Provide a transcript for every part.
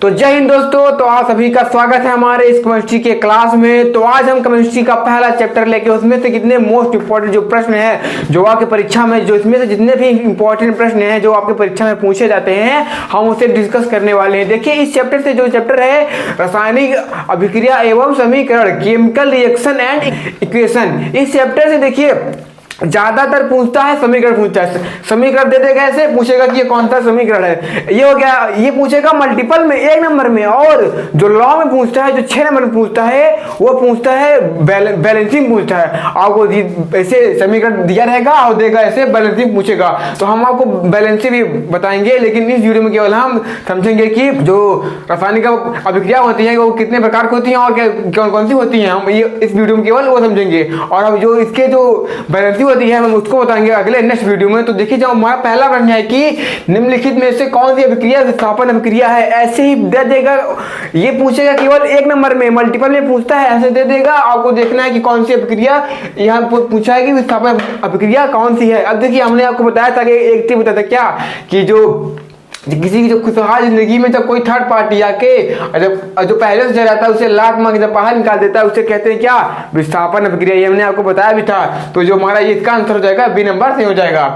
तो जय हिंद दोस्तों। तो आप सभी का स्वागत है हमारे इस केमिस्ट्री के क्लास में। तो आज हम केमिस्ट्री का पहला चैप्टर लेके उसमें से कितने मोस्ट इंपॉर्टेंट जो प्रश्न है जो आपके परीक्षा में जो इसमें से जितने भी इंपॉर्टेंट प्रश्न हैं जो आपके परीक्षा में पूछे जाते हैं हम उसे डिस्कस करने वाले हैं। देखिए इस चैप्टर से जो चैप्टर है रासायनिक अभिक्रिया एवं समीकरण, केमिकल रिएक्शन एंड इक्वेशन, इस चैप्टर से देखिए ज्यादातर पूछता है समीकरण पूछता है। समीकरण दे देगा ऐसे पूछेगा कि ये कौन सा समीकरण है, ये हो गया, ये पूछेगा मल्टीपल में 1 नंबर में। और जो लॉ में पूछता है, जो 6 नंबर में पूछता है, वो पूछता है बैलेंसिंग पूछता है। आपको ऐसे समीकरण दिया रहेगा और देगा ऐसे बैलेंसिंग पूछेगा, तो हम आपको बैलेंसिंग भी बताएंगे। लेकिन इस वीडियो में केवल हम समझेंगे कि जो रासायनिक अभिक्रिया होती है वो कितने प्रकार की होती है और कौन कौन सी होती है, हम ये इस वीडियो में केवल वो समझेंगे। और अब जो इसके जो बैलेंसिंग होती है हम उसको बताएंगे अगले नेक्स्ट वीडियो में। तो देखिए जो हमारा पहला प्रश्न है कि निम्नलिखित में से कौन सी अभिक्रिया विस्थापन अभिक्रिया है, ऐसे ही दे देगा। ये पूछेगा केवल 1 नंबर में, मल्टीपल में पूछता है ऐसे दे देगा। आपको देखना है कि कौन सी अभिक्रिया यहाँ पूछा है कि विस्थापन अभिक्रिया कौन सी है। अब देखिए हमने आपको बताया था कि एक चीज बताया था क्या कि जो किसी की जो खुशहाल जिंदगी में जब कोई थर्ड पार्टी आके जो पहले से रहता है उसे लात मांग जब बाहर निकाल देता है उसे कहते हैं क्या, विस्थापन अभिक्रिया। ये हमने आपको बताया भी था। तो जो हमारा इसका आंसर हो जाएगा बी नंबर से हो जाएगा।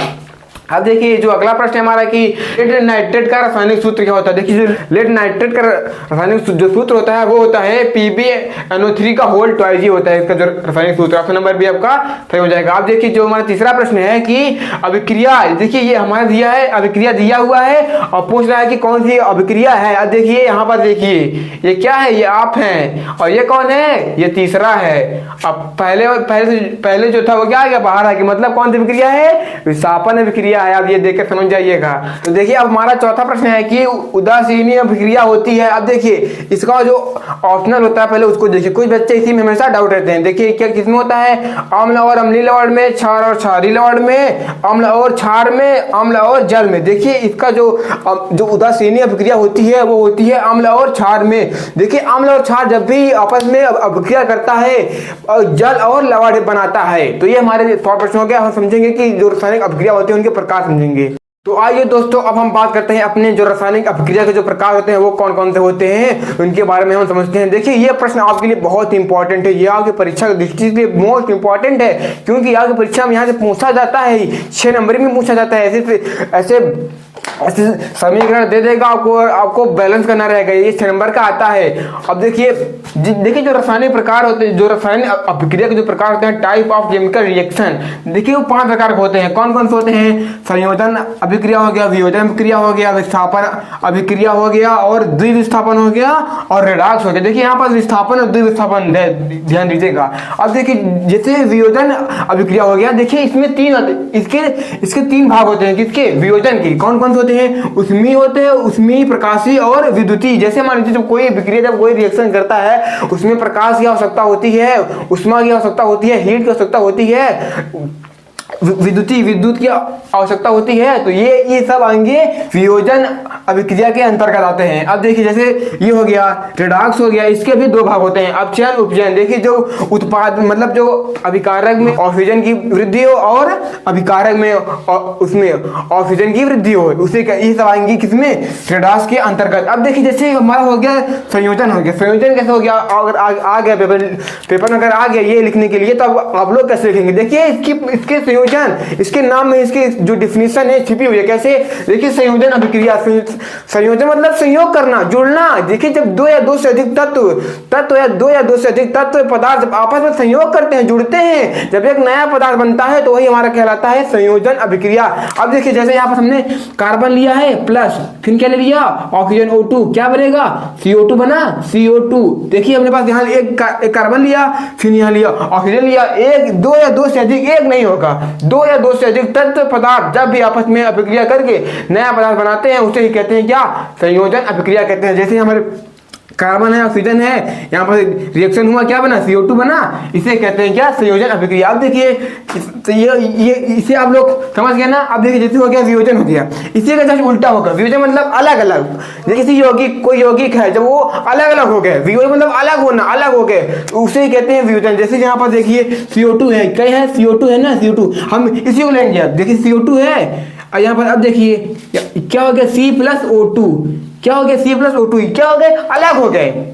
अब देखिए जो अगला प्रश्न है हमारा कि लेड नाइट्रेट का रासायनिक सूत्र क्या होता है। देखिए लेड नाइट्रेट का रासायनिक जो सूत्र होता है वो होता है PbNO3 का होल ट्वाइस ही होता है इसका जो रासायनिक सूत्र। ऑप्शन नंबर भी आपका सही हो जाएगा। अब देखिए जो हमारा तीसरा प्रश्न है कि अभिक्रिया, देखिए ये हमारा दिया है, अभिक्रिया दिया हुआ है और पूछ रहा है कि कौन सी अभिक्रिया है। अब देखिए यहाँ पर देखिए ये क्या है, ये आप हैं और ये कौन है, ये तीसरा है। अब पहले जो था वो क्या आ गया, बाहर आ गया, मतलब कौन सी अभिक्रिया है, विस्थापन अभिक्रिया है। आप ये देखकर समझ जाइएगा। तो देखिए अब हमारा चौथा प्रश्न है कि उदासीनी अभिक्रिया होती है। अब देखिए इसका जो ऑप्शनल होता है पहले उसको देखिए, कुछ बच्चे इसी में हमेशा डाउट रहते हैं। देखिए क्या किसमें होता है, अम्ल और अम्लीय लवण में, क्षार और क्षारीय लवण में, अम्ल और क्षार में, अम्ल और जल में। देखिए इसका जो उदासीनी अभिक्रिया होती है वो होती है अम्ल और क्षार में। देखिए अम्ल और क्षार जब भी आपस में अभिक्रिया करता है जल और लवण बनाता है। तो ये हमारे प्रश्न हो गया। हम समझेंगे कि जो रासायनिक अभिक्रिया होती है उनके प्रकार समझेंगे। तो आइए दोस्तों अब हम बात करते हैं अपने जो रासायनिक अभिक्रिया के जो प्रकार होते हैं वो कौन कौन से होते हैं, उनके बारे में हम समझते हैं। देखिए ये प्रश्न आपके लिए बहुत इंपॉर्टेंट है, ये आपकी परीक्षा की दृष्टि से मोस्ट इंपॉर्टेंट है, क्योंकि आपकी परीक्षा में यहाँ से पूछा जाता है, 6 नंबर में पूछा जाता है। ऐसे समीकरण दे देगा आपको बैलेंस करना रहेगा, ये 6 नंबर का आता है। अब देखिए जो रासायनिक प्रकार होते हैं, जो रासायनिक अभिक्रिया के जो प्रकार होते हैं, टाइप ऑफ केमिकल रिएक्शन, देखिए वो 5 प्रकार के होते हैं। कौन कौन से होते हैं, संयोजन अभिक्रिया हो गया, वियोजन अभिक्रिया हो गया, विस्थापन अभिक्रिया हो गया और द्विविस्थापन हो गया और रेडॉक्स हो गया। देखिए यहाँ पर विस्थापन और द्विविस्थापन ध्यान दीजिएगा। अब देखिए जैसे वियोजन अभिक्रिया हो गया, देखिए इसमें इसके 3 भाग होते हैं। किसके, वियोजन की। कौन कौन से होते हैं, उष्मीय होते हैं, उष्मीय, प्रकाशीय और विद्युतीय। जैसे मान लीजिए जब कोई अभिक्रिया, जब कोई रिएक्शन करता है उसमें प्रकाश की आवश्यकता होती है, उष्मा की आवश्यकता होती है, हीट की आवश्यकता होती है, विद्युत की आवश्यकता होती है। तो ये सब आएंगे वियोजन अभिक्रिया के अंतर्गत आते हैं। अब देखिए जैसे ये हो गया रेडॉक्स हो गया, इसके भी 2 भाग होते हैं, अपचयन उपचयन। देखिए जो उत्पाद मतलब जो अभिकारक में ऑक्सीजन की वृद्धि हो और अभिकारक में उसमें ऑक्सीजन की वृद्धि हो, उसे ये सब आएंगे किसमें, रेडॉक्स के अंतर्गत। अब देखिए जैसे हमारा हो गया संयोजन हो गया, संयोजन कैसे हो गया, अगर आ गया पेपर में अगर आ गया ये लिखने के लिए तो अब आप लोग कैसे लिखेंगे। देखिए इसके संयोजन, इसके नाम में इसके जो डिफिनीशन है छिपी हुई है। कैसे, देखिए संयोजन अभिक्रिया, संयोजन मतलब संयोग करना, जुड़ना। देखिए जब 2 या 2 से अधिक तत्व या 2 या 2 से अधिक तत्व पदार्थ जब आपस में संयोग करते हैं, जुड़ते हैं, जब एक नया पदार्थ बनता है तो वही हमारा कहलाता है संयोजन अभिक्रिया। अब देखिए जैसे यहाँ पर हमने कार्बन लिया है प्लस, फिर क्या ले लिया, ऑक्सीजन O2, क्या बनेगा, CO2 बना, CO2। देखिए हमने पास यहाँ एक कार्बन लिया, फिर यहाँ लिया ऑक्सीजन लिया, 2 या 2 से अधिक, एक नहीं होगा, 2 या 2 से अधिक तत्व पदार्थ जब भी आपस में अभिक्रिया करके नया पदार्थ बनाते हैं उसे ही कहते हैं क्या, संयोजन अभिक्रिया कहते हैं। जैसे हमारे कार्बन है, ऑक्सीजन है, यहाँ पर रिएक्शन हुआ, क्या बना, CO2 बना, इसे कहते हैं क्या, संयोजन अभिक्रिया। अब देखिए तो ये इसे आप लोग समझ गए ना। अब देखिए जैसे हो गया वियोजन हो गया, इसी का जस्ट उल्टा होगा, वियोजन मतलब अलग अलग। जैसे कोई यौगिक है जब वो अलग अलग हो गए, वियोजन मतलब अलग होना, अलग हो गए, तो उसे ही कहते हैं वियोजन। जैसे यहाँ पर देखिए CO2 है, क्या है, CO2 है ना, CO2 हम इसी को लेंगे। देखिए CO2 है और यहाँ पर अब देखिए क्या हो गया, C+O2, क्या हो गया C+O2 क्या हो गए, अलग हो गए।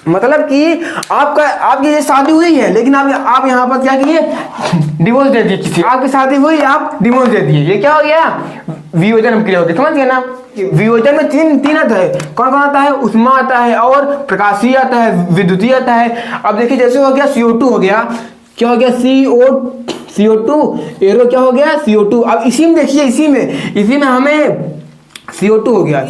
मतलब कि आपकी ये शादी हुई है लेकिन आप यहाँ पर क्या किए, डिवोर्स दे दिए किसी, आपकी शादी हुई आप डिवोर्स दे दिए, ये क्या हो गया, वियोजन अभिक्रिया हो गई। समझ गए ना। वियोजन में तीन आता है, कौन कौन आता है, उष्मा आता है और प्रकाशीय आता है, विद्युतीय आता है। अब देखिए जैसे हो गया CO2 हो गया, क्या हो गया CO2 एरो क्या हो गया CO2। अब इसी में देखिए, इसी में हमें CO2 हो गया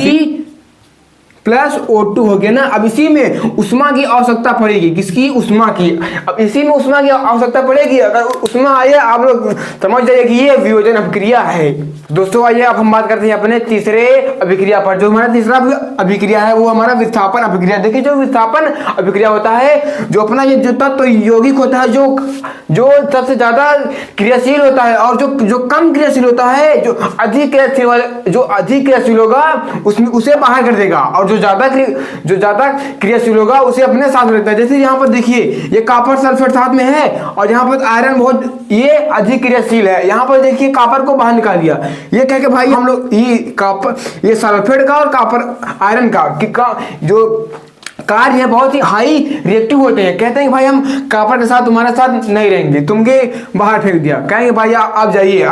C+O2 हो गया ना। अब इसी में उष्मा की आवश्यकता पड़ेगी, किसकी, उष्मा की। अब इसी में उष्मा की आवश्यकता पड़ेगी, अगर उष्मा आए आप लोग समझ जाइए कि ये वियोजन अभिक्रिया है। दोस्तों आइए अब हम बात करते हैं अपने तीसरे अभिक्रिया पर। जो हमारा तीसरा अभिक्रिया है वो हमारा विस्थापन अभिक्रिया। देखिए जो विस्थापन अभिक्रिया होता है, जो अपना ये जो तत्व यौगिक होता है, जो सबसे ज्यादा क्रियाशील होता है और जो कम क्रियाशील होता है, जो अधिक क्रियाशील होगा उसमें उसे बाहर कर देगा, और जो ज्यादा क्रियाशील होगा उसे अपने साथ रखता है। जैसे यहाँ पर देखिए ये कॉपर सल्फेट साथ में है और यहाँ पर आयरन बहुत ये अधिक क्रियाशील है। यहाँ पर देखिए कॉपर को बाहर निकाल दिया, ये कह के भाई हम लोग ये सल्फेट का और कॉपर आयरन का जो कार्य है बहुत ही हाई रिएक्टिव होते हैं। कहते हैं कि भाई हम कॉपर के साथ तुम्हारे साथ नहीं रहेंगे, तुमके बाहर फेंक दिया। कहेंगे भाई आप जाइए,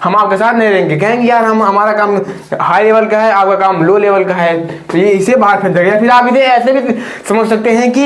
हम आपके साथ नहीं रहेंगे। कहेंगे यार हमारा काम हाई लेवल का है, आपका काम लो लेवल का है, तो ये इसे बाहर फेंक देगा। फिर आप इसे ऐसे भी समझ सकते हैं कि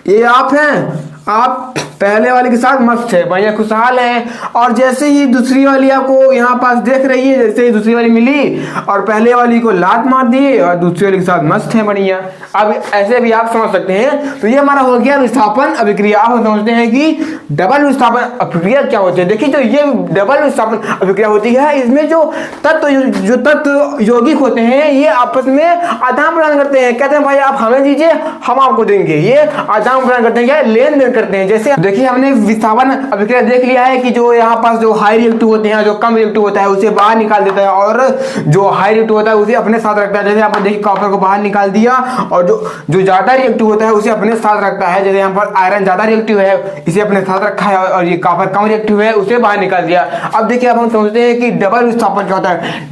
ये आप हैं, आप पहले वाले के साथ मस्त है, भैया खुशहाल है, और जैसे ही दूसरी वाली आपको यहाँ पास देख रही है, जैसे ही दूसरी वाली मिली और पहले वाली को लात मार दी और दूसरी वाली के साथ मस्त है, बढ़िया। अब ऐसे भी आप समझ सकते हैं। तो ये हमारा हो गया विस्थापन अभिक्रिया। आप समझते हैं कि डबल विस्थापन अभिक्रिया क्या होती है। देखिए जो ये डबल विस्थापन अभिक्रिया होती है, इसमें जो तत्व यौगिक होते हैं ये आपस में आदान प्रदान करते हैं। कहते हैं भाई आप हमें दीजिए, हम आपको देंगे, ये आदान प्रदान करते हैं, क्या लेन देन करते हैं। जैसे देखिए हमने विस्थापन अभिक्रिया देख लिया है कि जो यहाँ पास जो हाई रिएक्टिव होते हैं, जो कम रिएक्टिव होता है उसे बाहर निकाल देता है, और जो हाई रिएक्टिव होता है उसे अपने साथ रखता है। जैसे यहाँ पर देखिए कॉपर को बाहर निकाल दिया, और जो ज्यादा रिएक्टिव होता है उसे अपने साथ रखता है। जैसे यहाँ पर आयरन ज्यादा रिएक्टिव है, इसे अपने साथ रखा है, और ये कॉपर कम रिएक्टिव है, उसे बाहर निकाल दिया। अब देखिए अब हम समझते हैं कि डबल विस्थापन क्या होता है।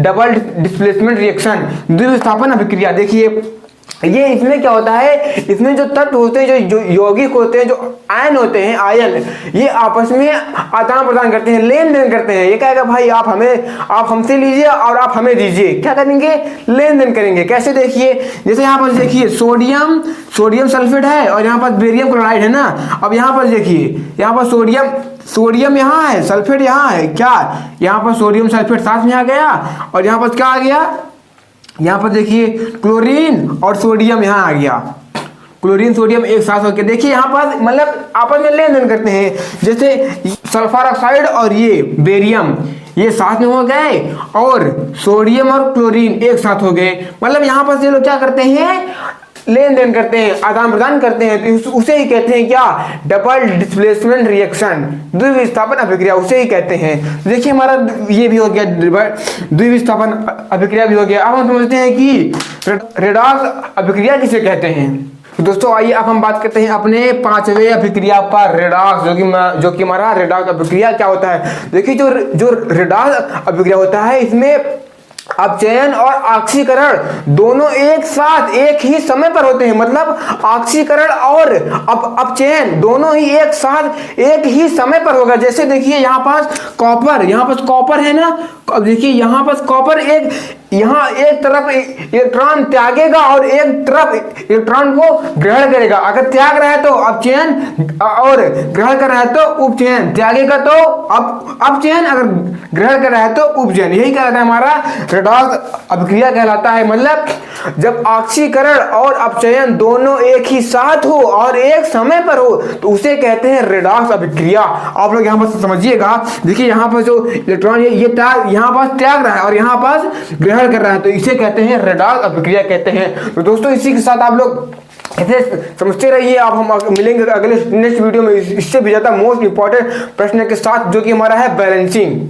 डबल डिस्प्लेसमेंट रिएक्शन, द्विविस्थापन अभिक्रिया। देखिए ये इसमें क्या होता है, इसमें जो तत्व होते हैं, जो यौगिक होते हैं, जो आयन होते हैं, आयन ये आपस में आदान प्रदान करते हैं, लेन देन करते हैं। ये कहेगा भाई आप हमसे लीजिए और आप हमें दीजिए, क्या करेंगे, लेन देन करेंगे। कैसे, देखिए जैसे यहाँ पर देखिए सोडियम सल्फेट है और यहाँ पर बेरियम क्लोराइड है ना। अब यहाँ पर देखिए यहाँ पर सोडियम यहाँ है, सल्फेट यहाँ है, क्या यहाँ पर सोडियम सल्फेट साथ में आ गया, और यहाँ पर क्या आ गया, यहाँ पर देखिए क्लोरीन और सोडियम यहाँ आ गया, क्लोरीन सोडियम एक साथ होकर। देखिए यहाँ पर मतलब आपस में लेन देन करते हैं। जैसे सल्फर ऑक्साइड और ये बेरियम ये साथ में हो गए, और सोडियम और क्लोरीन एक साथ हो गए। मतलब यहाँ पर ये लोग क्या करते हैं, लेन देन करते हैं, आदान प्रदान करते हैं। तो उसे ही कहते हैं क्या, डबल डिस्प्लेसमेंट रिएक्शन, द्विविस्थापन अभिक्रिया, उसे ही कहते हैं। देखिए हमारा ये भी हो गया, द्विविस्थापन अभिक्रिया भी हो गया। अब हम समझते हैं कि रेडॉक्स अभिक्रिया किसे कहते हैं। तो दोस्तों आइए अब हम बात करते हैं अपने पांचवें अभिक्रिया पर, रेडॉक्स, जो कि हमारा रेडॉक्स अभिक्रिया क्या होता है। देखिए जो रेडॉक्स अभिक्रिया होता है, इसमें अपचयन और ऑक्सीकरण दोनों एक साथ एक ही समय पर होते हैं। मतलब ऑक्सीकरण और अपचयन दोनों ही एक साथ एक ही समय पर होगा। जैसे देखिए यहाँ पास कॉपर है ना। अब देखिए यहाँ पास कॉपर यहाँ एक तरफ इलेक्ट्रॉन त्यागेगा और एक तरफ इलेक्ट्रॉन को ग्रहण करेगा। अगर त्याग रहा है तो अपचयन, और ग्रहण कर रहा है तो उपचयन। त्यागेगा तो अपचयन, अगर ग्रहण कर रहा है तो उपचयन। यही कहलाता है हमारा रेडॉक्स अभिक्रिया कहलाता है। मतलब जब ऑक्सीकरण और अपचयन दोनों एक ही साथ हो और एक समय पर हो तो उसे कहते हैं रेडॉक्स अभिक्रिया। आप लोग यहाँ पर समझिएगा। देखिए यहाँ पर जो इलेक्ट्रॉन ये यहाँ पास त्याग रहा है और यहाँ पास ग्रहण कर रहा है, तो इसे कहते हैं रेडॉक्स अभिक्रिया कहते हैं। तो दोस्तों इसी के साथ आप लोग ऐसे समझते रहिए। अब हम मिलेंगे अगले नेक्स्ट वीडियो में इससे भी ज्यादा मोस्ट इंपॉर्टेंट प्रश्न के साथ, जो कि हमारा है बैलेंसिंग।